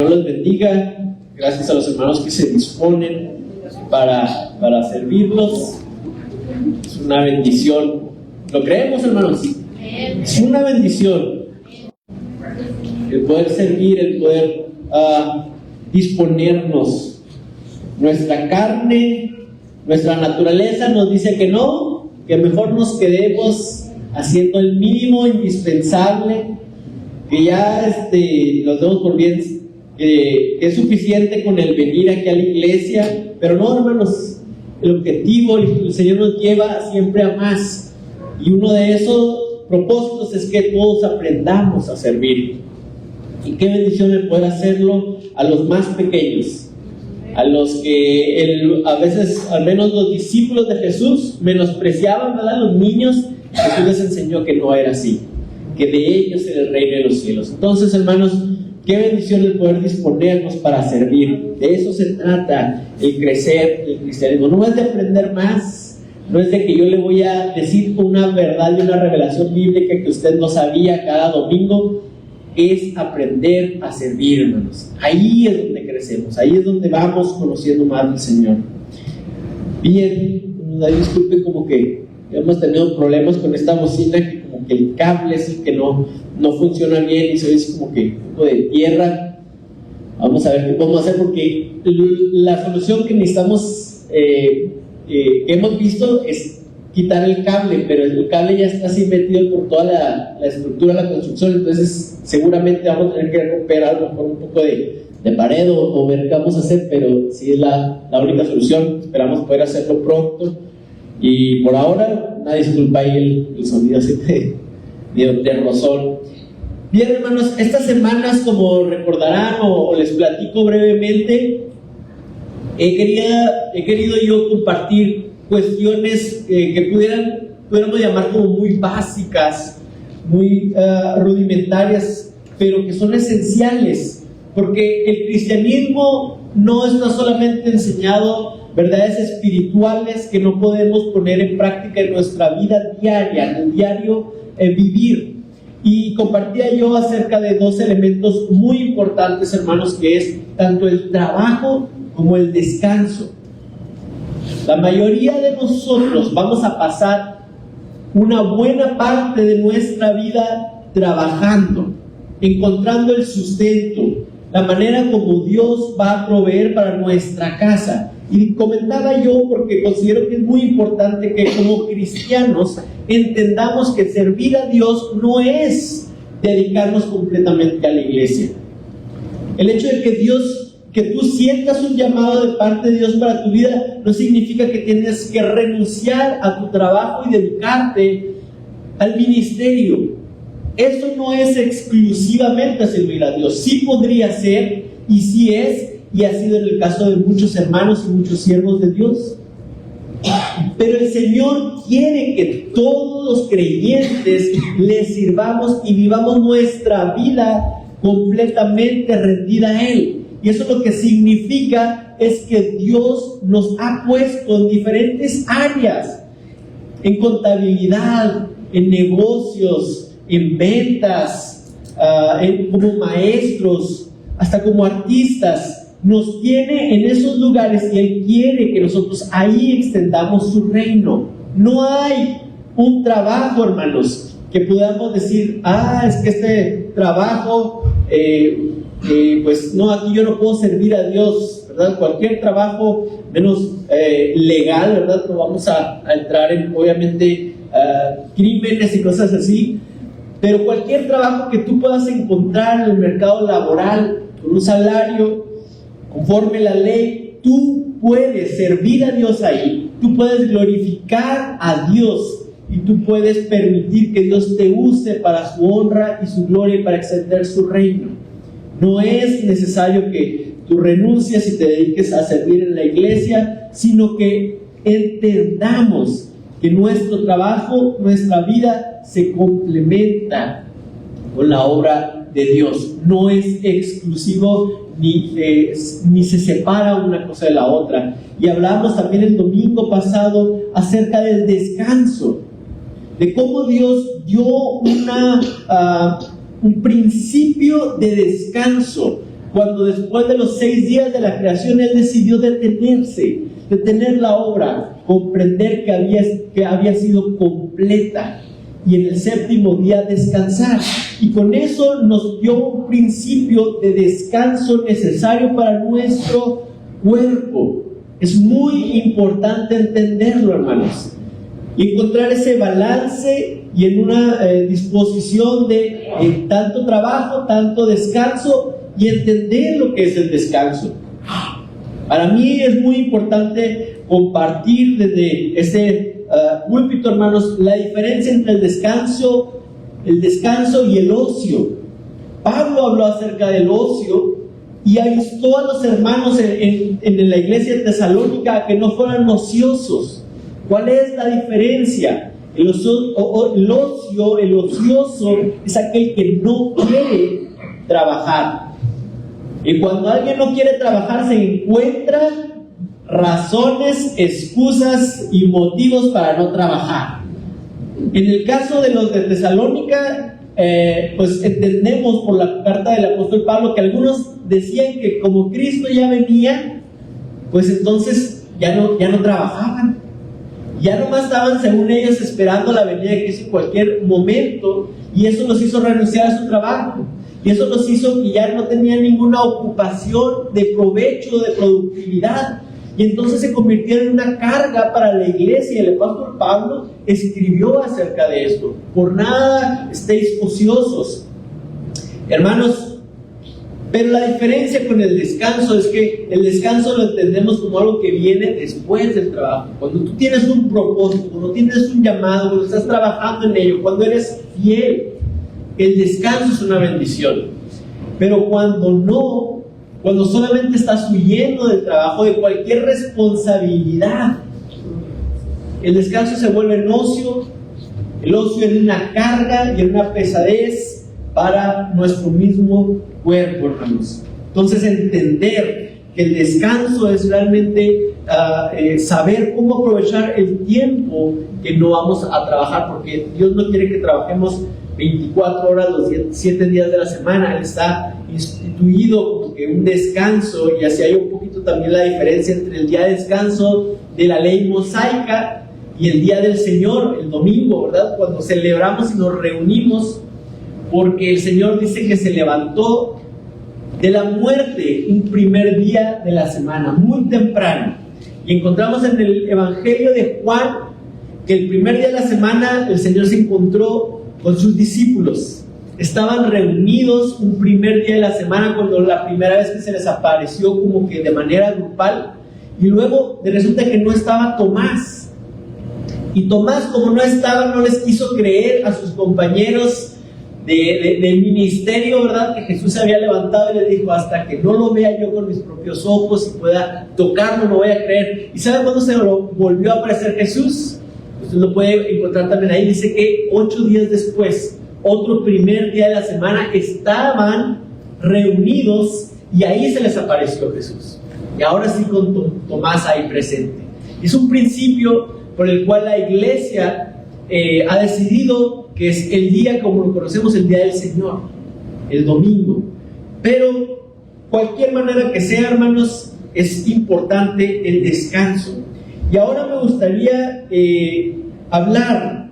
Señor los bendiga. Gracias a los hermanos que se disponen para servirlos. Es una bendición. ¿Lo creemos, hermanos? Es una bendición el poder servir, el poder disponernos. Nuestra carne, nuestra naturaleza nos dice que no, que mejor nos quedemos haciendo el mínimo indispensable, que ya nos demos por bien, que es suficiente con el venir aquí a la iglesia. Pero no, hermanos, el objetivo, el Señor nos lleva siempre a más, y uno de esos propósitos es que todos aprendamos a servir. Y qué bendición el poder hacerlo a los más pequeños, a los que a veces, al menos los discípulos de Jesús, menospreciaban, ¿verdad?, los niños. Jesús les enseñó que no era así, que de ellos era el reino de los cielos. Entonces, hermanos, qué bendición el poder disponernos para servir. De eso se trata el crecer, el cristianismo. No es de aprender más, no es de que yo le voy a decir una verdad y una revelación bíblica que usted no sabía cada domingo. Es aprender a servir, hermanos. Ahí es donde crecemos, ahí es donde vamos conociendo más del Señor. Bien, disculpen, como que hemos tenido problemas con esta bocina, que como que el cable es el que no funciona bien y se oye como que un poco de tierra. Vamos a ver qué podemos hacer, porque la solución que necesitamos, que hemos visto, es quitar el cable, pero el cable ya está así metido por toda la estructura de la construcción. Entonces seguramente vamos a tener que romper a lo mejor un poco de pared o ver qué vamos a hacer, pero sí es la única solución. Esperamos poder hacerlo pronto, y por ahora una disculpa ahí el sonido así de rozón. Bien, hermanos, estas semanas, como recordarán o les platico brevemente, he querido yo compartir cuestiones que pudiéramos llamar como muy básicas, muy rudimentarias, pero que son esenciales, porque el cristianismo no está solamente enseñado verdades espirituales que no podemos poner en práctica en nuestra vida diaria, en el diario vivir. Y compartía yo acerca de dos elementos muy importantes, hermanos, que es tanto el trabajo como el descanso. La mayoría de nosotros vamos a pasar una buena parte de nuestra vida trabajando, encontrando el sustento, la manera como Dios va a proveer para nuestra casa. Y comentaba yo, porque considero que es muy importante que como cristianos entendamos que servir a Dios no es dedicarnos completamente a la iglesia. El hecho de que tú sientas un llamado de parte de Dios para tu vida no significa que tienes que renunciar a tu trabajo y dedicarte al ministerio. Eso no es exclusivamente a servir a Dios. Sí podría ser, y sí es, y ha sido en el caso de muchos hermanos y muchos siervos de Dios. Pero el Señor quiere que todos los creyentes le sirvamos y vivamos nuestra vida completamente rendida a Él. Y eso lo que significa es que Dios nos ha puesto en diferentes áreas, en contabilidad, en negocios, en ventas, como maestros, hasta como artistas. Nos tiene en esos lugares y Él quiere que nosotros ahí extendamos su reino. No hay un trabajo, hermanos, que podamos decir, es que este trabajo, pues no, aquí yo no puedo servir a Dios, ¿verdad? Cualquier trabajo menos legal, ¿verdad? No vamos a entrar en, obviamente, crímenes y cosas así, pero cualquier trabajo que tú puedas encontrar en el mercado laboral con un salario conforme la ley, tú puedes servir a Dios ahí, tú puedes glorificar a Dios y tú puedes permitir que Dios te use para su honra y su gloria y para extender su reino. No es necesario que tú renuncies y te dediques a servir en la iglesia, sino que entendamos que nuestro trabajo, nuestra vida se complementa con la obra de Dios. No es exclusivo ni se separa una cosa de la otra. Y hablamos también el domingo pasado acerca del descanso, de cómo Dios dio un principio de descanso cuando después de los 6 días de la creación Él decidió detenerse, detener la obra, comprender que había sido completa y en el 7º día descansar. Y con eso nos dio un principio de descanso necesario para nuestro cuerpo. Es muy importante entenderlo, hermanos, y encontrar ese balance y en una disposición de tanto trabajo, tanto descanso, y entender lo que es el descanso. Para mí es muy importante compartir desde este púlpito, hermanos, la diferencia entre el descanso y el ocio. Pablo habló acerca del ocio y instó a los hermanos en la iglesia de Tesalónica a que no fueran ociosos. ¿Cuál es la diferencia? El ocioso es aquel que no quiere trabajar. Y cuando alguien no quiere trabajar, se encuentra razones, excusas y motivos para no trabajar. En el caso de los de Tesalónica, pues entendemos por la carta del apóstol Pablo que algunos decían que como Cristo ya venía, pues entonces ya no trabajaban. Ya nomás estaban, según ellos, esperando la venida de Cristo en cualquier momento, y eso los hizo renunciar a su trabajo. Y eso los hizo que ya no tenían ninguna ocupación de provecho, de productividad. Y entonces se convirtieron en una carga para la iglesia. Y el apóstol Pablo escribió acerca de esto. Por nada estéis ociosos, hermanos. Pero la diferencia con el descanso es que el descanso lo entendemos como algo que viene después del trabajo. Cuando tú tienes un propósito, cuando tienes un llamado, cuando estás trabajando en ello, cuando eres fiel, el descanso es una bendición. Pero cuando no, cuando solamente estás huyendo del trabajo, de cualquier responsabilidad, el descanso se vuelve en ocio. El ocio es una carga y una pesadez para nuestro mismo cuerpo, hermanos. Entonces, entender que el descanso es realmente saber cómo aprovechar el tiempo que no vamos a trabajar, porque Dios no quiere que trabajemos 24 horas los 7 días de la semana. Él está instituido como que un descanso, y así hay un poquito también la diferencia entre el día de descanso de la ley mosaica y el día del Señor, el domingo, ¿verdad? Cuando celebramos y nos reunimos, porque el Señor dice que se levantó de la muerte un primer día de la semana, muy temprano. Y encontramos en el Evangelio de Juan que el primer día de la semana el Señor se encontró con sus discípulos. Estaban reunidos un primer día de la semana, cuando la primera vez que se les apareció como que de manera grupal. Y luego resulta que no estaba Tomás. Y Tomás, como no estaba, no les quiso creer a sus compañeros del ministerio, ¿verdad?, que Jesús se había levantado, y les dijo: hasta que no lo vea yo con mis propios ojos y pueda tocarlo, no voy a creer. ¿Y saben cuándo se volvió a aparecer Jesús? Usted lo puede encontrar también ahí. Dice que 8 días después, otro primer día de la semana, estaban reunidos y ahí se les apareció Jesús. Y ahora sí con Tomás ahí presente. Es un principio por el cual la iglesia ha decidido que es el día, como lo conocemos, el día del Señor, el domingo. Pero cualquier manera que sea, hermanos, es importante el descanso. Y ahora me gustaría hablar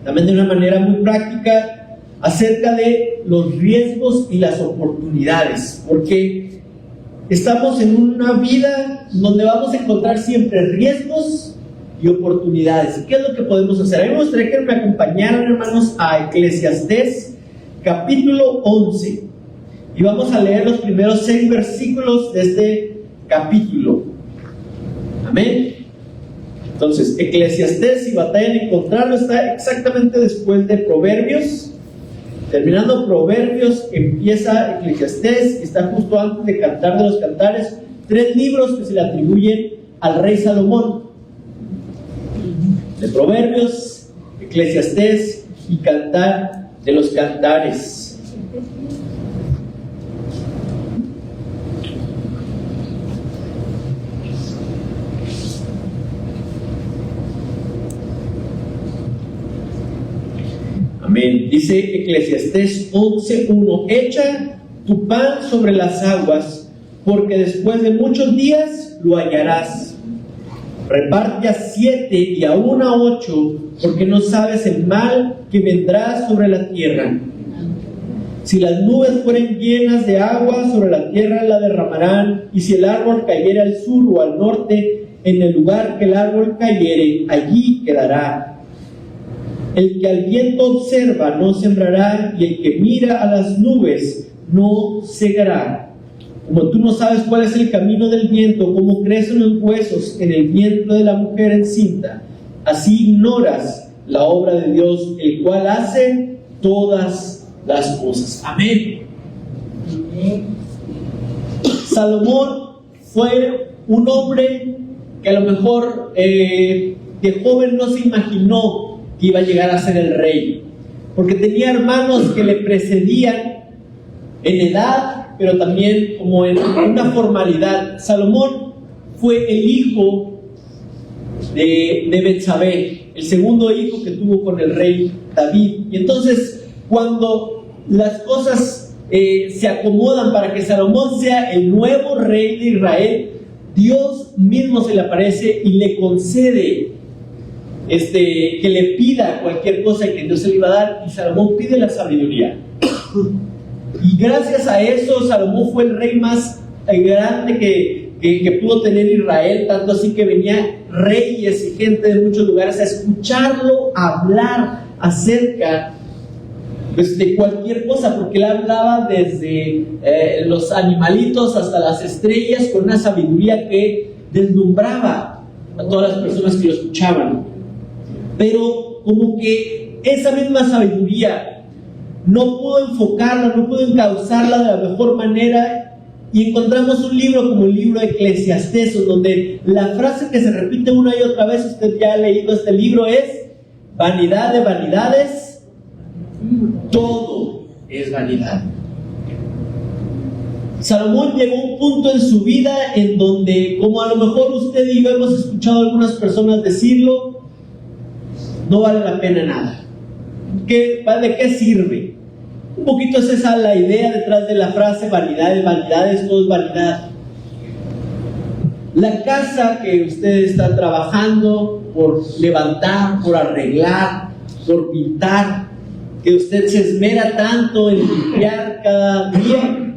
también de una manera muy práctica acerca de los riesgos y las oportunidades, porque estamos en una vida donde vamos a encontrar siempre riesgos y oportunidades. ¿Qué es lo que podemos hacer? A mí me gustaría que me acompañaran, hermanos, a Eclesiastés capítulo 11, y vamos a leer los primeros 6 versículos de este capítulo. Amén. Entonces, Eclesiastés, si batallan en encontrarlo, está exactamente después de Proverbios. Terminando Proverbios, empieza Eclesiastés, y está justo antes de Cantar de los Cantares, 3 libros que se le atribuyen al rey Salomón: de Proverbios, Eclesiastés y Cantar de los Cantares. Amén. Dice Eclesiastés 11:1: echa tu pan sobre las aguas, porque después de muchos días lo hallarás. Reparte a 7 y aún a 8, porque no sabes el mal que vendrá sobre la tierra. Si las nubes fueren llenas de agua, sobre la tierra la derramarán, y si el árbol cayere al sur o al norte, en el lugar que el árbol cayere, allí quedará. El que al viento observa no sembrará, y el que mira a las nubes no segará. Como tú no sabes cuál es el camino del viento, cómo crecen los huesos en el vientre de la mujer encinta, así ignoras la obra de Dios, el cual hace todas las cosas. Amén. Salomón fue un hombre que a lo mejor de joven no se imaginó que iba a llegar a ser el rey, porque tenía hermanos que le precedían en edad, pero también como en una formalidad. Salomón fue el hijo de Betsabé, el segundo hijo que tuvo con el rey David. Y entonces, cuando las cosas se acomodan para que Salomón sea el nuevo rey de Israel, Dios mismo se le aparece y le concede que le pida cualquier cosa que Dios se le iba a dar, y Salomón pide la sabiduría. Y gracias a eso, Salomón fue el rey más grande que pudo tener Israel, tanto así que venía reyes y gente de muchos lugares a escucharlo hablar acerca de cualquier cosa, porque él hablaba desde los animalitos hasta las estrellas con una sabiduría que deslumbraba a todas las personas que lo escuchaban. Pero como que esa misma sabiduría no pudo enfocarla, no pudo encauzarla de la mejor manera, y encontramos un libro como el libro de Eclesiastés, donde la frase que se repite una y otra vez, usted ya ha leído este libro, es: vanidad de vanidades, todo es vanidad. Salomón llegó a un punto en su vida en donde, como a lo mejor usted y yo hemos escuchado a algunas personas decirlo, no vale la pena nada. ¿De qué sirve? Un poquito es esa la idea detrás de la frase vanidades, vanidades, todo es vanidad. La casa que usted está trabajando por levantar, por arreglar, por pintar, que usted se esmera tanto en limpiar cada día,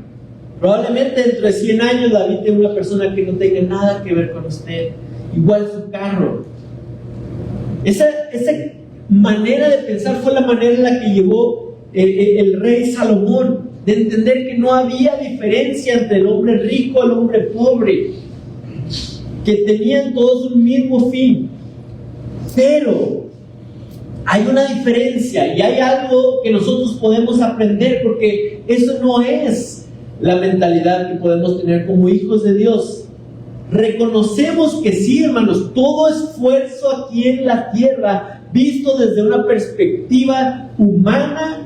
probablemente dentro de 100 años la habite una persona que no tenga nada que ver con usted. Igual su carro. Esa manera de pensar fue la manera en la que llegó el rey Salomón, de entender que no había diferencia entre el hombre rico y el hombre pobre, que tenían todos un mismo fin. Pero hay una diferencia y hay algo que nosotros podemos aprender, porque eso no es la mentalidad que podemos tener como hijos de Dios. Reconocemos que sí, hermanos, todo esfuerzo aquí en la tierra, visto desde una perspectiva humana,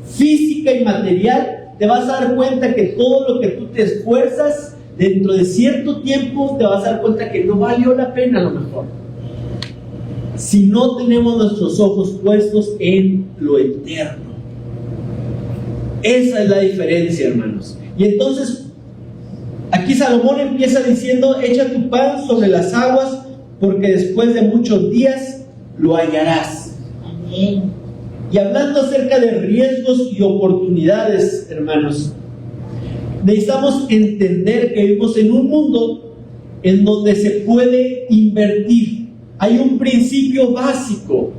física y material, te vas a dar cuenta que todo lo que tú te esfuerzas, dentro de cierto tiempo te vas a dar cuenta que no valió la pena a lo mejor, si no tenemos nuestros ojos puestos en lo eterno. Esa es la diferencia, hermanos. Y entonces aquí Salomón empieza diciendo: echa tu pan sobre las aguas, porque después de muchos días lo hallarás. Amén. Y hablando acerca de riesgos y oportunidades, hermanos, necesitamos entender que vivimos en un mundo en donde se puede invertir. Hay un principio básico: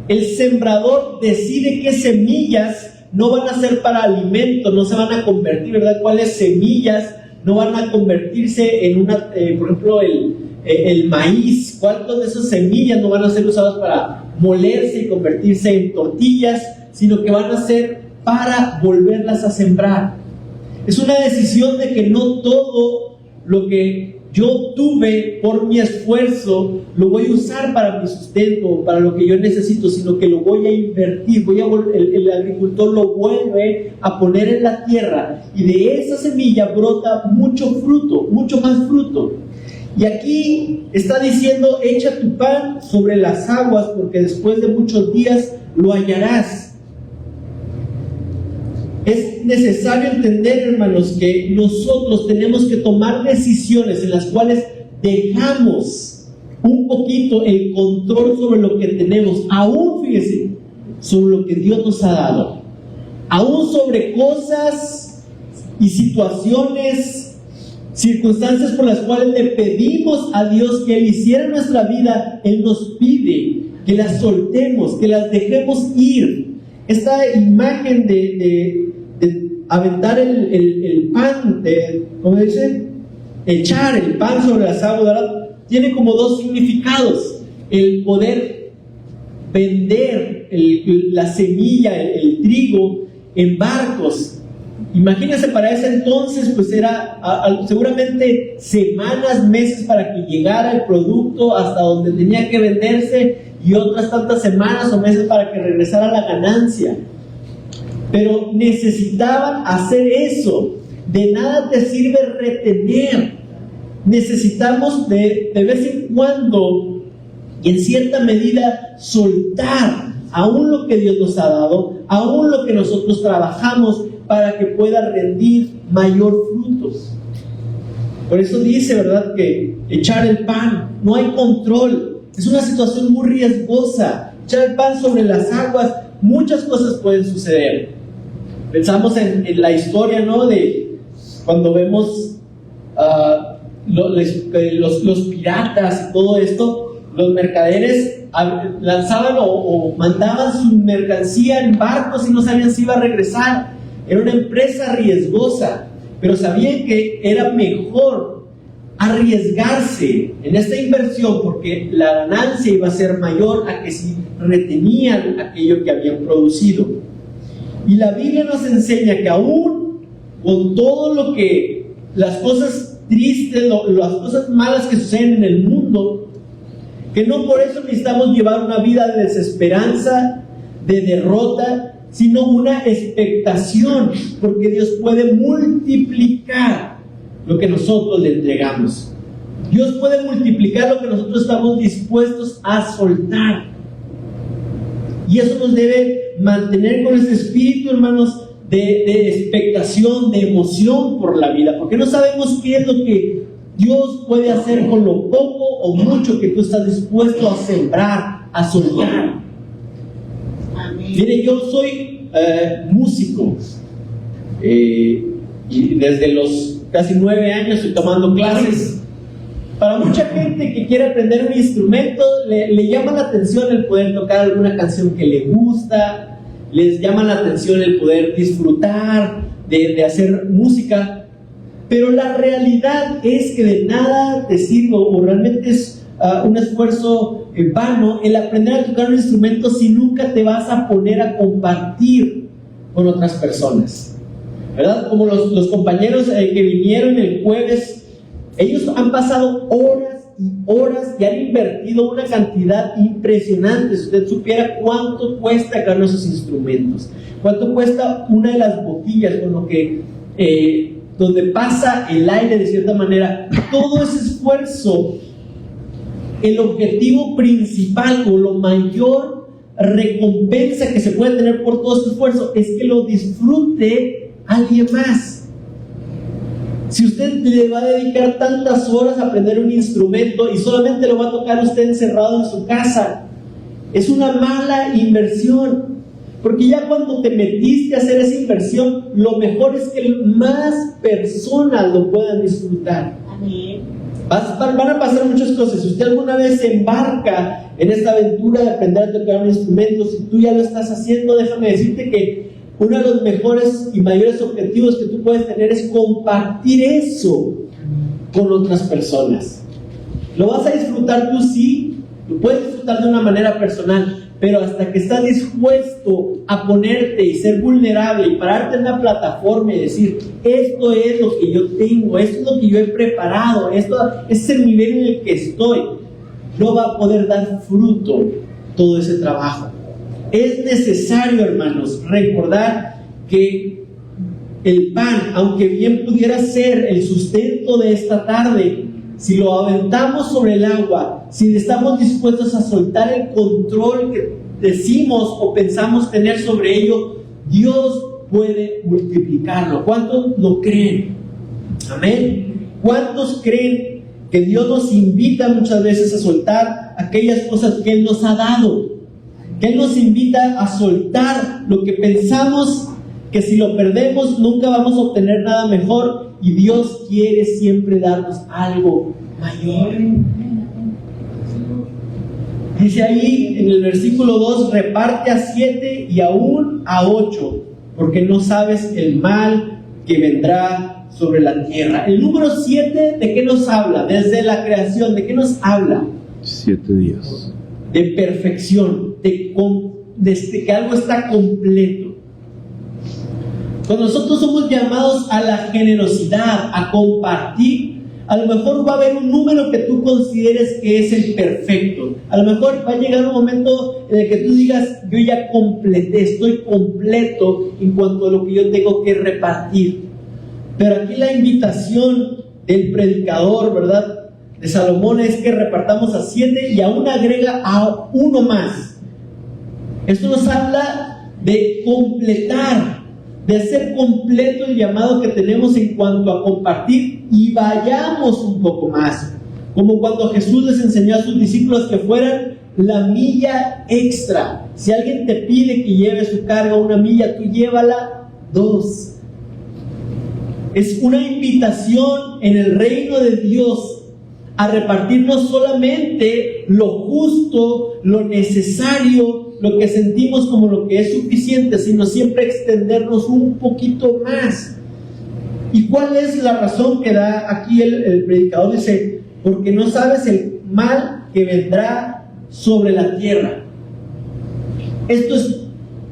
el sembrador decide qué semillas no van a ser para alimento, no se van a convertir, ¿verdad? ¿Cuáles semillas no van a convertirse en una, por ejemplo, el maíz? ¿Cuántas de esas semillas no van a ser usadas para molerse y convertirse en tortillas, sino que van a ser para volverlas a sembrar? Es una decisión de que no todo lo que yo obtuve por mi esfuerzo lo voy a usar para mi sustento, para lo que yo necesito, sino que lo voy a invertir. El agricultor lo vuelve a poner en la tierra, y de esa semilla brota mucho fruto, mucho más fruto. Y aquí está diciendo: echa tu pan sobre las aguas, porque después de muchos días lo hallarás. Es necesario entender, hermanos, que nosotros tenemos que tomar decisiones en las cuales dejamos un poquito el control sobre lo que tenemos, aún, fíjese, sobre lo que Dios nos ha dado, aún sobre cosas y situaciones, circunstancias por las cuales le pedimos a Dios que Él hiciera en nuestra vida. Él nos pide que las soltemos, que las dejemos ir. Esta imagen de aventar el pan, ¿cómo dice? Echar el pan sobre las aguas, ¿verdad? Tiene como dos significados: el poder vender la semilla, el trigo en barcos. Imagínense, para ese entonces pues era seguramente semanas, meses para que llegara el producto hasta donde tenía que venderse, y otras tantas semanas o meses para que regresara la ganancia. Pero necesitaban hacer eso. De nada te sirve retener. Necesitamos de vez en cuando y en cierta medida soltar aún lo que Dios nos ha dado, aún lo que nosotros trabajamos, para que pueda rendir mayor frutos. Por eso dice, ¿verdad?, que echar el pan, no hay control, es una situación muy riesgosa. Echar el pan sobre las aguas, muchas cosas pueden suceder. Pensamos en la historia, ¿no?, de cuando vemos los piratas y todo esto. Los mercaderes lanzaban o mandaban su mercancía en barcos y no sabían si iba a regresar. Era una empresa riesgosa, pero sabían que era mejor arriesgarse en esta inversión, porque la ganancia iba a ser mayor a que si retenían aquello que habían producido. Y la Biblia nos enseña que aún con todo lo que, las cosas tristes, las cosas malas que suceden en el mundo, que no por eso necesitamos llevar una vida de desesperanza, de derrota, sino una expectación, porque Dios puede multiplicar lo que nosotros le entregamos. Dios puede multiplicar lo que nosotros estamos dispuestos a soltar. Y eso nos debe mantener con ese espíritu, hermanos, de expectación, de emoción por la vida, porque no sabemos qué es lo que Dios puede hacer con lo poco o mucho que tú estás dispuesto a sembrar, a soltar. Mire, yo soy músico, y desde los casi 9 años estoy tomando clases. Para mucha gente que quiere aprender un instrumento, le llama la atención el poder tocar alguna canción que le gusta, les llama la atención el poder disfrutar de hacer música, pero la realidad es que de nada te sirve, o realmente es un esfuerzo vano el aprender a tocar un instrumento si nunca te vas a poner a compartir con otras personas, ¿verdad? Como los compañeros que vinieron el jueves, ellos han pasado horas y horas y han invertido una cantidad impresionante. Si usted supiera cuánto cuesta cada uno de esos instrumentos, cuánto cuesta una de las boquillas con lo que donde pasa el aire de cierta manera, todo ese esfuerzo. El objetivo principal o la mayor recompensa que se puede tener por todo este esfuerzo es que lo disfrute alguien más. Si usted le va a dedicar tantas horas a aprender un instrumento y solamente lo va a tocar usted encerrado en su casa, es una mala inversión, porque ya cuando te metiste a hacer esa inversión, lo mejor es que más personas lo puedan disfrutar. Amén. Van a pasar muchas cosas. Si usted alguna vez se embarca en esta aventura de aprender a tocar un instrumento, si tú ya lo estás haciendo, déjame decirte que uno de los mejores y mayores objetivos que tú puedes tener es compartir eso con otras personas. Lo vas a disfrutar tú, sí, lo puedes disfrutar de una manera personal, pero hasta que estás dispuesto a ponerte y ser vulnerable y pararte en una plataforma y decir: esto es lo que yo tengo, esto es lo que yo he preparado, esto es el nivel en el que estoy, no va a poder dar fruto todo ese trabajo. Es necesario, hermanos, recordar que el pan, aunque bien pudiera ser el sustento de esta tarde, si lo aventamos sobre el agua, si estamos dispuestos a soltar el control que decimos o pensamos tener sobre ello, Dios puede multiplicarlo. ¿Cuántos lo creen? Amén. ¿Cuántos creen que Dios nos invita muchas veces a soltar aquellas cosas que Él nos ha dado? Que Él nos invita a soltar lo que pensamos que si lo perdemos nunca vamos a obtener nada mejor, y Dios quiere siempre darnos algo mayor. Dice ahí en el versículo 2, reparte a 7 y aún a 8, porque no sabes el mal que vendrá sobre la tierra. El número 7, ¿de qué nos habla? Desde la creación, ¿de qué nos habla? 7 días. De perfección, de que algo está completo. Cuando nosotros somos llamados a la generosidad, a compartir, a lo mejor va a haber un número que tú consideres que es el perfecto. A lo mejor va a llegar un momento en el que tú digas, yo ya completé, estoy completo en cuanto a lo que yo tengo que repartir. Pero aquí la invitación del predicador, ¿verdad?, de Salomón es que repartamos a 7 y aún agrega a 1 más. Esto nos habla de completar, de hacer completo el llamado que tenemos en cuanto a compartir, y vayamos un poco más. Como cuando Jesús les enseñó a sus discípulos que fueran la milla extra. Si alguien te pide que lleve su carga 1 milla, tú llévala 2. Es una invitación en el reino de Dios a repartir no solamente lo justo, lo necesario, lo que sentimos como lo que es suficiente, sino siempre extendernos un poquito más. ¿Y cuál es la razón que da aquí el predicador? Dice, porque no sabes el mal que vendrá sobre la tierra. Esto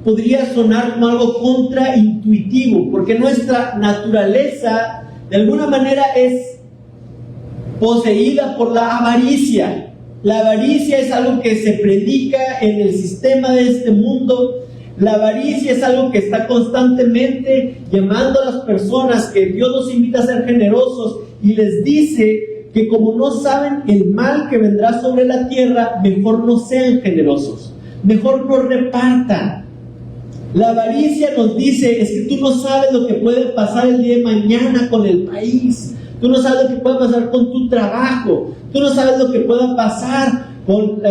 podría sonar como algo contraintuitivo, porque nuestra naturaleza de alguna manera es poseída por la avaricia. La avaricia es algo que se predica en el sistema de este mundo. La avaricia es algo que está constantemente llamando a las personas, que Dios los invita a ser generosos, y les dice que como no saben el mal que vendrá sobre la tierra, mejor no sean generosos, mejor no repartan. La avaricia nos dice, es que tú no sabes lo que puede pasar el día de mañana con el país. Tú no sabes lo que puede pasar con tu trabajo. Tú no sabes lo que pueda pasar con,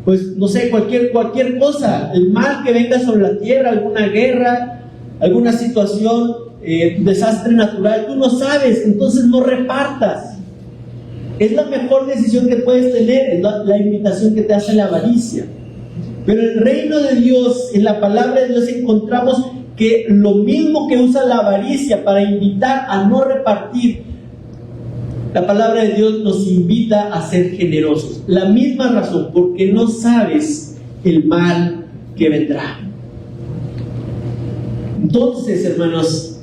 pues no sé, cualquier cosa. El mal que venga sobre la tierra, alguna guerra, alguna situación, desastre natural. Tú no sabes, entonces no repartas. Es la mejor decisión que puedes tener, es la invitación que te hace la avaricia. Pero en el reino de Dios, en la palabra de Dios, encontramos que lo mismo que usa la avaricia para invitar a no repartir, la palabra de Dios nos invita a ser generosos. La misma razón, porque no sabes el mal que vendrá. Entonces, hermanos,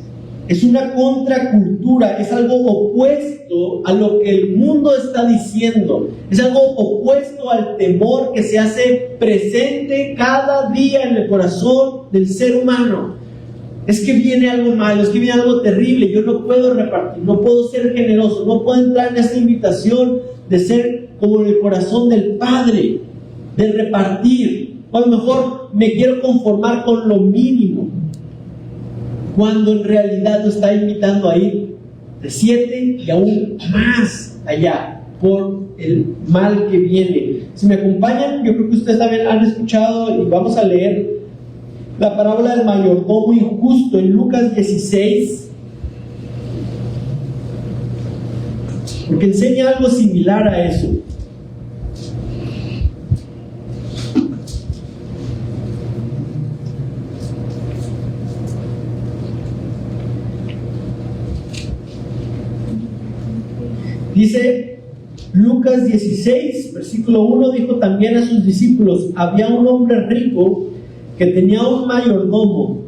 es una contracultura, es algo opuesto a lo que el mundo está diciendo, es algo opuesto al temor que se hace presente cada día en el corazón del ser humano. Es que viene algo malo, es que viene algo terrible, yo no puedo repartir, no puedo ser generoso, no puedo entrar en esta invitación de ser como en el corazón del Padre, de repartir, o a lo mejor me quiero conformar con lo mínimo, cuando en realidad nos está invitando a ir de 7 y aún más allá por el mal que viene. Si me acompañan, yo creo que ustedes también han escuchado, y vamos a leer la parábola del mayordomo injusto en Lucas 16, porque enseña algo similar a eso. Dice Lucas 16, versículo 1, dijo también a sus discípulos, había un hombre rico que tenía un mayordomo,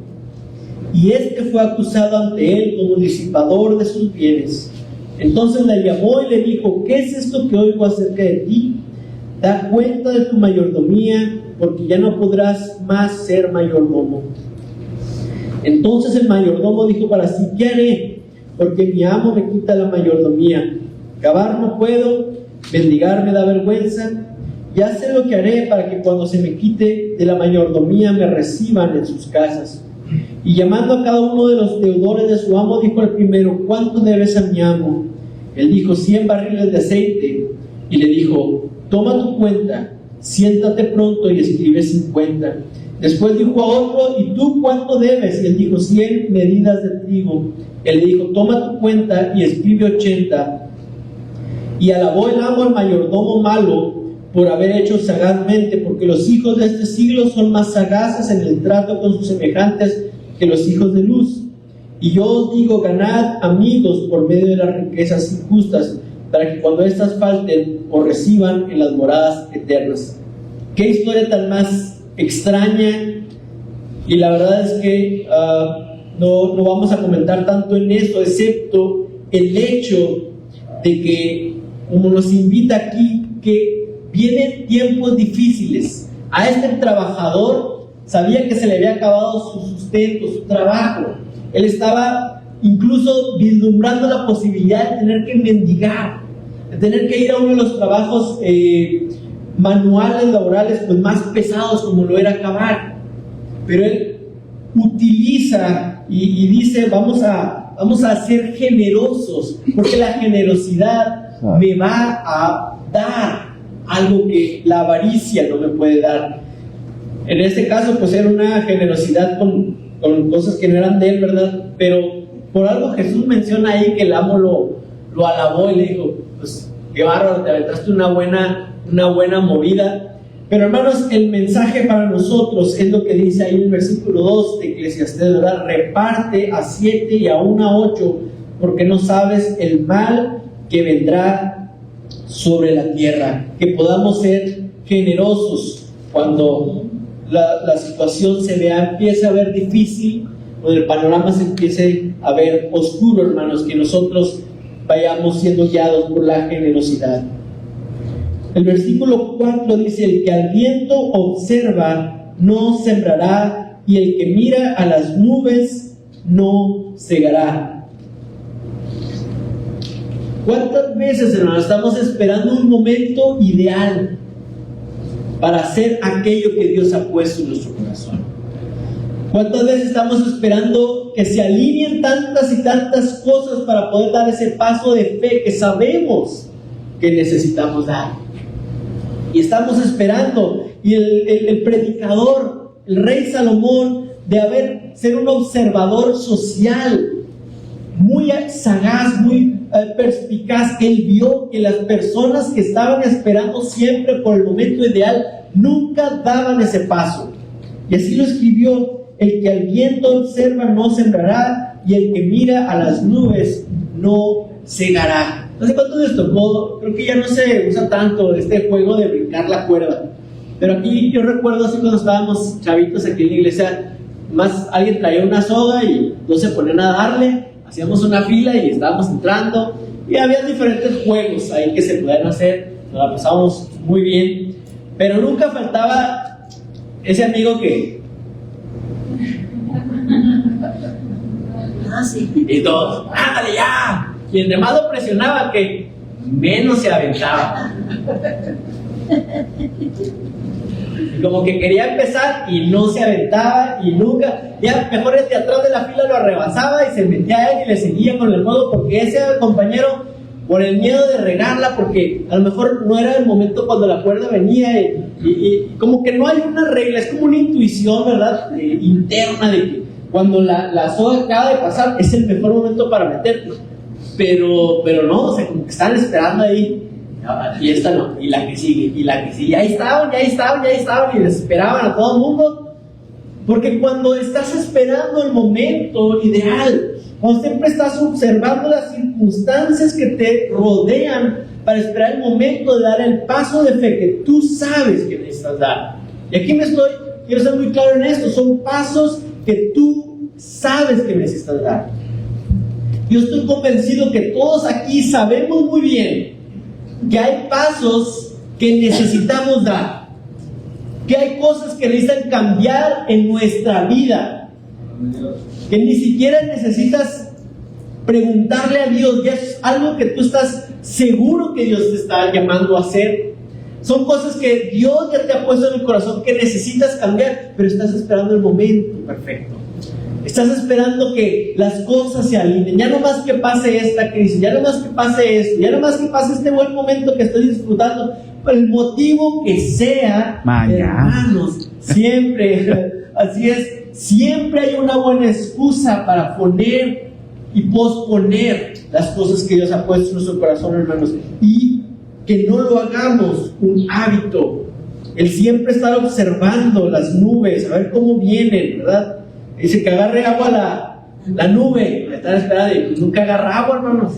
y este fue acusado ante él como disipador de sus bienes. Entonces le llamó y le dijo, ¿qué es esto que oigo acerca de ti? Da cuenta de tu mayordomía, porque ya no podrás más ser mayordomo. Entonces el mayordomo dijo para sí, ¿qué haré? Porque mi amo me quita la mayordomía. Cavar no puedo, mendigar me da vergüenza. Ya sé lo que haré para que cuando se me quite de la mayordomía me reciban en sus casas. Y llamando a cada uno de los deudores de su amo, dijo al primero: ¿cuánto debes a mi amo? Él dijo: 100 barriles de aceite. Y le dijo: toma tu cuenta, siéntate pronto y escribe 50. Después dijo a otro: ¿y tú cuánto debes? Y él dijo: 100 medidas de trigo. Él le dijo: toma tu cuenta y escribe 80. Y alabó el amo al mayordomo malo por haber hecho sagazmente, porque los hijos de este siglo son más sagaces en el trato con sus semejantes que los hijos de luz. Y yo os digo: ganad amigos por medio de las riquezas injustas, para que cuando éstas falten os reciban en las moradas eternas. Qué historia tan más extraña. Y la verdad es que no vamos a comentar tanto en eso, excepto el hecho de que, como nos invita aquí, que vienen tiempos difíciles. A este trabajador sabía que se le había acabado su sustento, su trabajo. Él estaba incluso vislumbrando la posibilidad de tener que mendigar, de tener que ir a uno de los trabajos manuales, laborales, pues más pesados, como lo era cavar. Pero él utiliza y dice: vamos a ser generosos, porque la generosidad me va a dar algo que la avaricia no me puede dar. En este caso, pues era una generosidad con cosas que no eran de él, ¿verdad? Pero por algo Jesús menciona ahí que el amo lo alabó y le dijo: pues qué bárbaro, te aventaste una buena movida. Pero hermanos, el mensaje para nosotros es lo que dice ahí en el versículo 2 de Eclesiastés, ¿verdad? Reparte a 7 y aún a 8, porque no sabes el mal que vendrá sobre la tierra. Que podamos ser generosos cuando la situación empiece a ver difícil, cuando el panorama se empiece a ver oscuro, hermanos, que nosotros vayamos siendo guiados por la generosidad. El versículo 4 dice: el que al viento observa no sembrará, y el que mira a las nubes no segará. ¿Cuántas veces, hermanos, estamos esperando un momento ideal para hacer aquello que Dios ha puesto en nuestro corazón? ¿Cuántas veces estamos esperando que se alineen tantas y tantas cosas para poder dar ese paso de fe que sabemos que necesitamos dar? Y estamos esperando, y el predicador, el rey Salomón, ser un observador social muy sagaz, muy perspicaz. Él vio que las personas que estaban esperando siempre por el momento ideal nunca daban ese paso, y así lo escribió: el que al viento observa no sembrará, y el que mira a las nubes no segará. No sé cuánto les tocó, creo que ya no se usa tanto este juego de brincar la cuerda, pero aquí yo recuerdo así cuando estábamos chavitos aquí en la iglesia, más alguien traía una soga y todos se ponían a darle, hacíamos una fila y estábamos entrando, y había diferentes juegos ahí que se podían hacer, nos la pasábamos muy bien, pero nunca faltaba ese amigo que y todos, ándale ya. Y entre más lo presionaba, que menos se aventaba. Y como que quería empezar y no se aventaba, y nunca, ya mejor el de atrás de la fila lo rebasaba y se metía a él y le seguía con el juego, porque ese compañero, por el miedo de regarla, porque a lo mejor no era el momento cuando la cuerda venía, y como que no hay una regla, es como una intuición, ¿verdad? Interna de que cuando la soga acaba de pasar es el mejor momento para meterlo. Pero no, o sea, como que están esperando ahí, y esta no, y la que sigue, y ahí estaban, y desesperaban a todo el mundo, porque cuando estás esperando el momento ideal, cuando siempre estás observando las circunstancias que te rodean para esperar el momento de dar el paso de fe que tú sabes que necesitas dar. Y aquí quiero ser muy claro en esto, son pasos que tú sabes que necesitas dar. Yo estoy convencido que todos aquí sabemos muy bien que hay pasos que necesitamos dar, que hay cosas que necesitan cambiar en nuestra vida, que ni siquiera necesitas preguntarle a Dios, ya es algo que tú estás seguro que Dios te está llamando a hacer. Son cosas que Dios ya te ha puesto en el corazón que necesitas cambiar, pero estás esperando el momento perfecto. Estás esperando que las cosas se alineen. Ya no más que pase esta crisis, ya no más que pase esto, ya no más que pase este buen momento que estoy disfrutando. Por el motivo que sea, hermanos, siempre, así es, siempre hay una buena excusa para poner y posponer las cosas que Dios ha puesto en nuestro corazón, hermanos. Y que no lo hagamos un hábito. El siempre estar observando las nubes, a ver cómo vienen, ¿verdad? Dice que agarre agua la nube. Están esperando y nunca agarra agua, hermanos.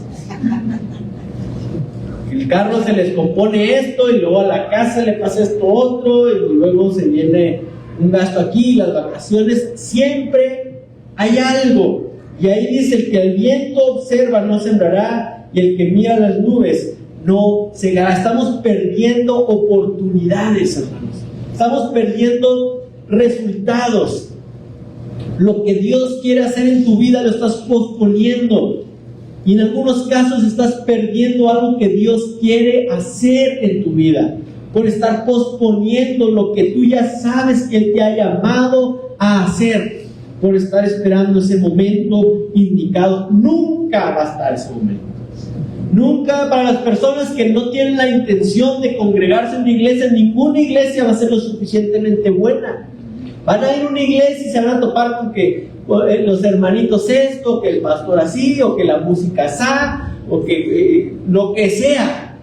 El carro se les compone esto y luego a la casa le pasa esto otro y luego se viene un gasto aquí, las vacaciones. Siempre hay algo. Y ahí dice: el que al viento observa no sembrará, y el que mira las nubes no cegará. Estamos perdiendo oportunidades, hermanos. Estamos perdiendo resultados. Lo que Dios quiere hacer en tu vida lo estás posponiendo. Y en algunos casos estás perdiendo algo que Dios quiere hacer en tu vida por estar posponiendo lo que tú ya sabes que Él te ha llamado a hacer, por estar esperando ese momento indicado. Nunca va a estar ese momento. Nunca. Para las personas que no tienen la intención de congregarse en una iglesia, ninguna iglesia va a ser lo suficientemente buena. Van a ir a una iglesia y se van a topar con que los hermanitos esto, que el pastor así, o que la música así, o que lo que sea.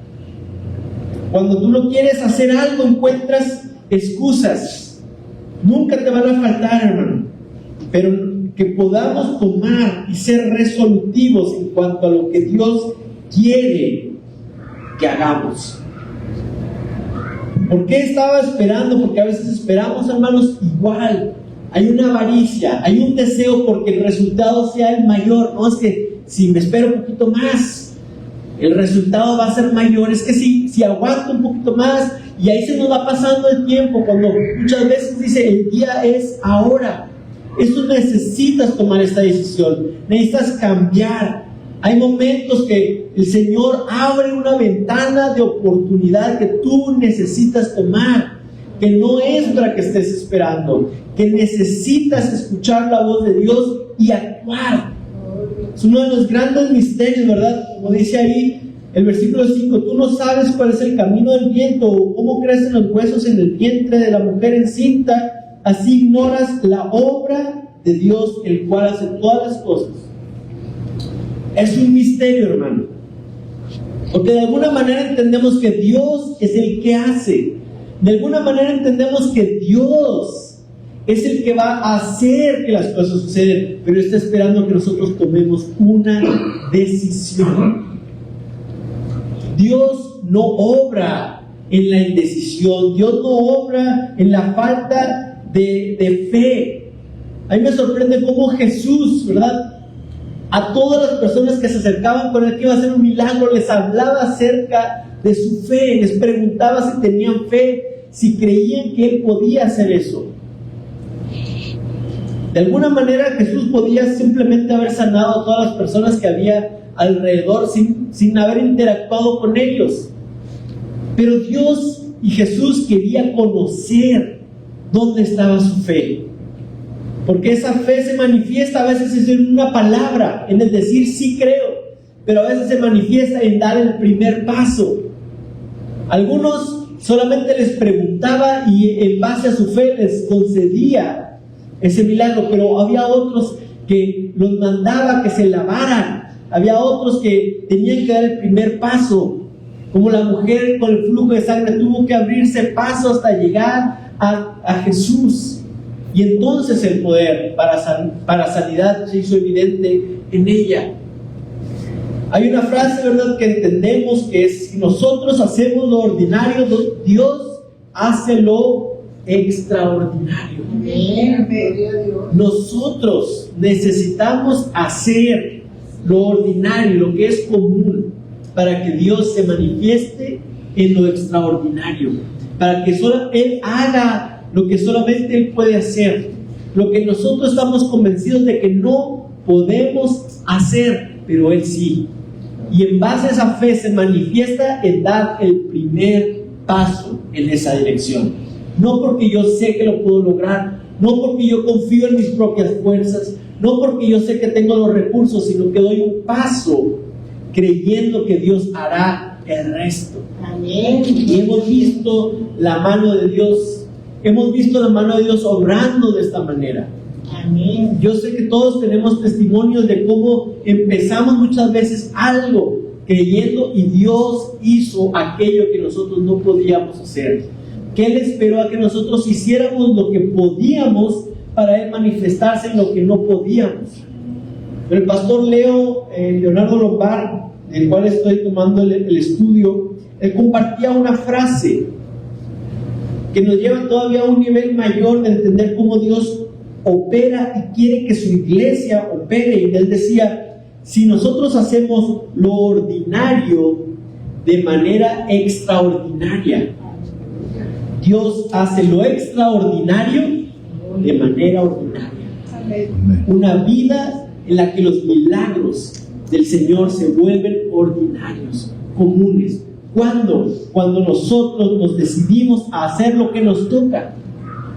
Cuando tú no quieres hacer algo, encuentras excusas. Nunca te van a faltar, hermano. Pero que podamos tomar y ser resolutivos en cuanto a lo que Dios quiere que hagamos. ¿Por qué estaba esperando? Porque a veces esperamos, hermanos, igual. Hay una avaricia, hay un deseo porque el resultado sea el mayor. No, es que si me espero un poquito más, el resultado va a ser mayor. Es que si aguanto un poquito más, y ahí se nos va pasando el tiempo, cuando muchas veces dice: el día es ahora. Tú necesitas tomar esta decisión, necesitas cambiar. Hay momentos que el Señor abre una ventana de oportunidad que tú necesitas tomar, que no es para que estés esperando, que necesitas escuchar la voz de Dios y actuar. Es uno de los grandes misterios, ¿verdad? Como dice ahí el versículo 5: tú no sabes cuál es el camino del viento, o cómo crecen los huesos en el vientre de la mujer encinta, así ignoras la obra de Dios, el cual hace todas las cosas. Es un misterio, hermano, porque de alguna manera entendemos que Dios es el que hace. De alguna manera entendemos que Dios es el que va a hacer que las cosas sucedan, pero está esperando que nosotros tomemos una decisión. Dios no obra en la indecisión. Dios no obra en la falta de fe. A mí me sorprende cómo Jesús, ¿verdad?, a todas las personas que se acercaban con Él, que iba a hacer un milagro, les hablaba acerca de su fe, les preguntaba si tenían fe, si creían que Él podía hacer eso. De alguna manera Jesús podía simplemente haber sanado a todas las personas que había alrededor sin haber interactuado con ellos. Pero Dios y Jesús quería conocer dónde estaba su fe. Porque esa fe se manifiesta a veces en una palabra, en el decir sí creo, pero a veces se manifiesta en dar el primer paso. Algunos solamente les preguntaba y en base a su fe les concedía ese milagro, pero había otros que los mandaba que se lavaran, había otros que tenían que dar el primer paso, como la mujer con el flujo de sangre tuvo que abrirse paso hasta llegar a Jesús. Y entonces el poder para sanidad se hizo evidente en ella. Hay una frase, ¿verdad?, que entendemos que es: si nosotros hacemos lo ordinario, Dios hace lo extraordinario. Nosotros necesitamos hacer lo ordinario, lo que es común, para que Dios se manifieste en lo extraordinario, para que solo Él haga lo que solamente Él puede hacer, lo que nosotros estamos convencidos de que no podemos hacer, pero Él sí. Y en base a esa fe se manifiesta en dar el primer paso en esa dirección. No porque yo sé que lo puedo lograr, no porque yo confío en mis propias fuerzas, no porque yo sé que tengo los recursos, sino que doy un paso creyendo que Dios hará el resto. Amén. Y hemos visto la mano de Dios, obrando de esta manera. Amén. Yo sé que todos tenemos testimonios de cómo empezamos muchas veces algo creyendo y Dios hizo aquello que nosotros no podíamos hacer, que Él esperó a que nosotros hiciéramos lo que podíamos para Él manifestarse en lo que no podíamos. Pero el pastor Leonardo Lombard, del cual estoy tomando el estudio, él compartía una frase que nos lleva todavía a un nivel mayor de entender cómo Dios opera y quiere que su iglesia opere. Y él decía: si nosotros hacemos lo ordinario de manera extraordinaria, Dios hace lo extraordinario de manera ordinaria. Una vida en la que los milagros del Señor se vuelven ordinarios, comunes. ¿Cuándo? Cuando nosotros nos decidimos a hacer lo que nos toca,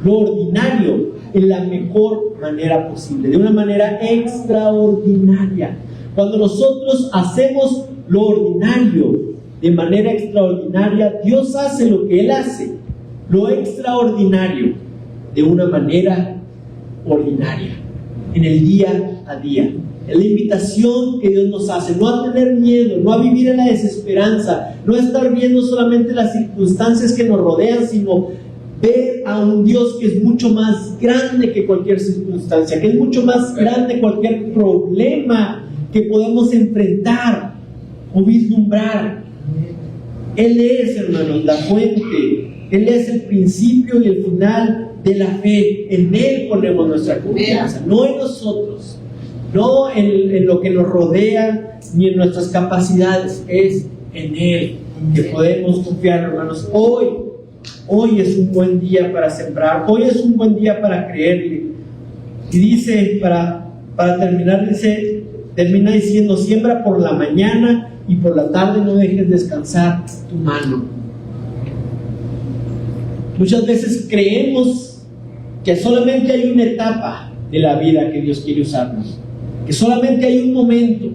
lo ordinario, en la mejor manera posible, de una manera extraordinaria. Cuando nosotros hacemos lo ordinario de manera extraordinaria, Dios hace lo que Él hace, lo extraordinario, de una manera ordinaria, en el día a día. Es la invitación que Dios nos hace, no a tener miedo, no a vivir en la desesperanza, no a estar viendo solamente las circunstancias que nos rodean, sino ver a un Dios que es mucho más grande que cualquier circunstancia, que es mucho más grande que cualquier problema que podemos enfrentar o vislumbrar. Él es, hermanos, la fuente, Él es el principio y el final de la fe. En Él ponemos nuestra confianza, no en nosotros, no en lo que nos rodea, ni en nuestras capacidades. Es en Él que podemos confiar, hermanos. Hoy es un buen día para sembrar, hoy es un buen día para creerle. Y dice, para terminar, termina diciendo: siembra por la mañana y por la tarde no dejes descansar tu mano. Muchas veces creemos que solamente hay una etapa de la vida que Dios quiere usarnos, que solamente hay un momento.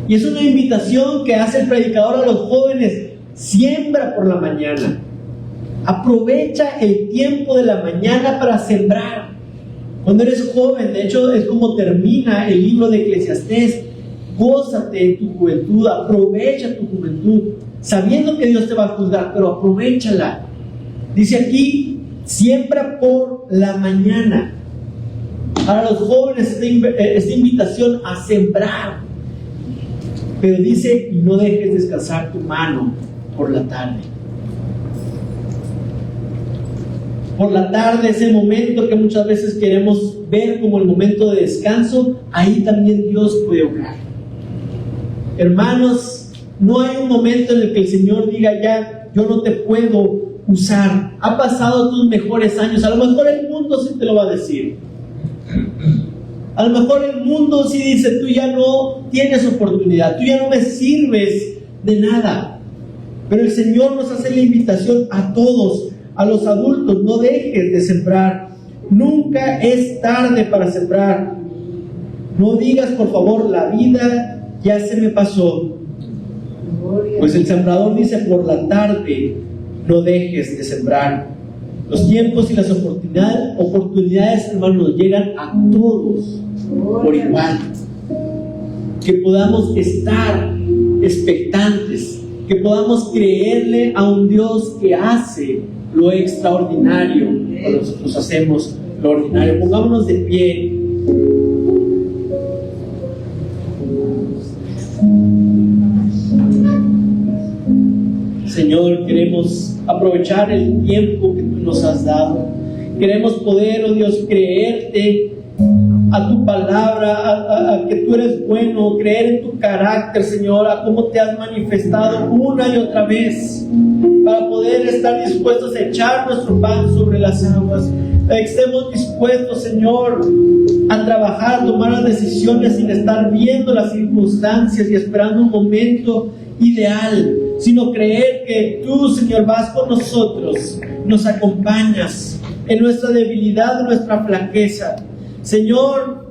Y es una invitación que hace el predicador a los jóvenes: siembra por la mañana. Aprovecha el tiempo de la mañana para sembrar. Cuando eres joven, de hecho es como termina el libro de Eclesiastés: gózate en tu juventud, aprovecha tu juventud, sabiendo que Dios te va a juzgar, pero aprovéchala. Dice aquí: siembra por la mañana. Para los jóvenes esta invitación a sembrar, pero dice: y no dejes descansar tu mano por la tarde. Por la tarde, ese momento que muchas veces queremos ver como el momento de descanso, ahí también Dios puede obrar. Hermanos, no hay un momento en el que el Señor diga: ya, yo no te puedo usar, ha pasado tus mejores años. A lo mejor el mundo sí te lo va a decir, a lo mejor el mundo sí dice: tú ya no tienes oportunidad, tú ya no me sirves de nada. Pero el Señor nos hace la invitación a todos, a los adultos: no dejes de sembrar. Nunca es tarde para sembrar. No digas, por favor, la vida ya se me pasó. Pues el sembrador dice: por la tarde no dejes de sembrar. Los tiempos y las oportunidades, hermanos, llegan a todos por igual. Que podamos estar expectantes, que podamos creerle a un Dios que hace lo extraordinario cuando nosotros hacemos lo ordinario. Pongámonos de pie. Señor, queremos aprovechar el tiempo que tú nos has dado. Queremos poder, oh Dios, creerte a tu palabra, a que tú eres bueno, creer en tu carácter, Señor, a cómo te has manifestado una y otra vez, para poder estar dispuestos a echar nuestro pan sobre las aguas, para que estemos dispuestos, Señor, a trabajar, a tomar las decisiones sin estar viendo las circunstancias y esperando un momento ideal, sino creer que tú, Señor, vas con nosotros, nos acompañas en nuestra debilidad, en nuestra flaqueza. Señor,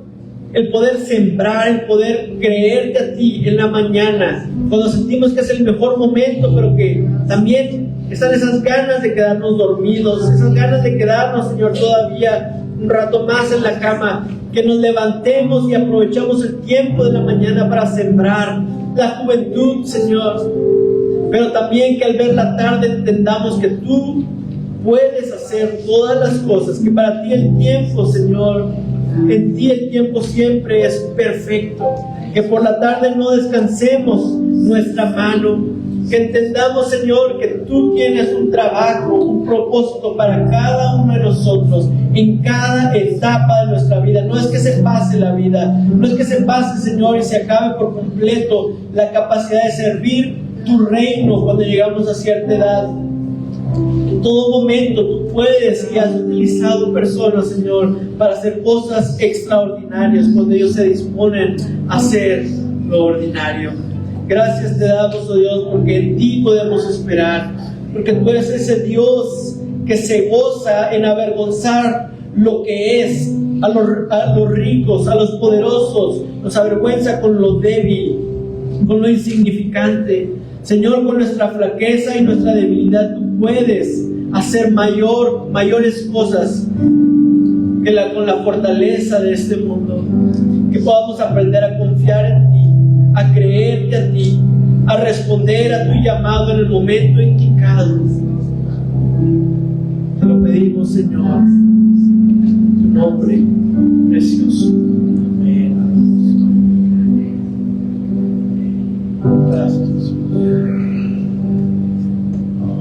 el poder sembrar, el poder creerte a ti en la mañana, cuando sentimos que es el mejor momento, pero que también están esas ganas de quedarnos dormidos, esas ganas de quedarnos, Señor, todavía un rato más en la cama, que nos levantemos y aprovechamos el tiempo de la mañana para sembrar la juventud, Señor, pero también que al ver la tarde entendamos que tú puedes hacer todas las cosas, que para ti el tiempo, Señor, en ti el tiempo siempre es perfecto, que por la tarde no descansemos nuestra mano, que entendamos, Señor, que tú tienes un trabajo, un propósito para cada uno de nosotros, en cada etapa de nuestra vida. No es que se pase la vida, no es que se pase, Señor, y se acabe por completo la capacidad de servir tu reino cuando llegamos a cierta edad. En todo momento tú puedes y has utilizado personas, Señor, para hacer cosas extraordinarias cuando ellos se disponen a hacer lo ordinario. Gracias te damos, oh Dios, porque en ti podemos esperar, porque tú eres ese Dios que se goza en avergonzar lo que es a los ricos, a los poderosos, nos avergüenza con lo débil, con lo insignificante. Señor, con nuestra flaqueza y nuestra debilidad tú puedes hacer mayores cosas que con la fortaleza de este mundo. Que podamos aprender a confiar en ti, a creerte a ti, a responder a tu llamado en el momento indicado. Te lo pedimos, Señor, en tu nombre precioso. Amén. Gracias.